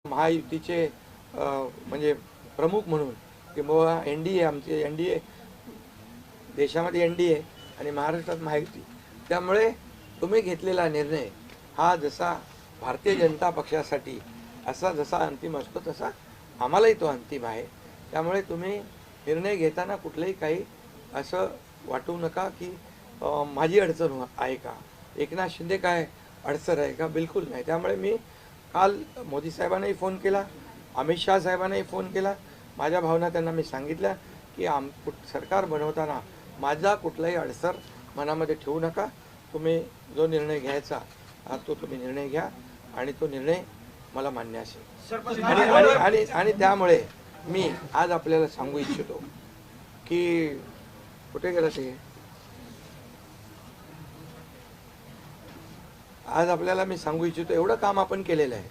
महायुतीचे म्हणजे प्रमुख म्हणून किंवा NDA आमचे NDA देशामध्ये NDA आणि महाराष्ट्रात महायुती, त्यामुळे तुम्ही घेतलेला निर्णय हा जसा भारतीय जनता पक्षासाठी असा जसा अंतिम असतो तसा आम्हालाही तो अंतिम आहे। त्यामुळे तुम्ही निर्णय घेताना कुठलेही काही असं वाटू नका की माझी अडचण आहे का, एकनाथ शिंदे काय अडचण आहे का, बिलकुल नाही। त्यामुळे मी काल मोदी साहेबांनाही फोन केला, अमित शाह साहेबांनाही फोन केला, माझ्या भावना त्यांना मी सांगितल्या की सरकार बनवताना माझा कुठलाही अडसर मनामध्ये ठेवू नका, तुम्ही जो निर्णय घ्यायचा तो तुम्ही निर्णय घ्या आणि तो निर्णय मला मान्य असेल। आणि त्यामुळे मी आज आपल्याला सांगू इच्छितो की कुठे गेला ते, आज आपल्याला मी सांगू इच्छितो एवढं काम आपण केलेलं आहे।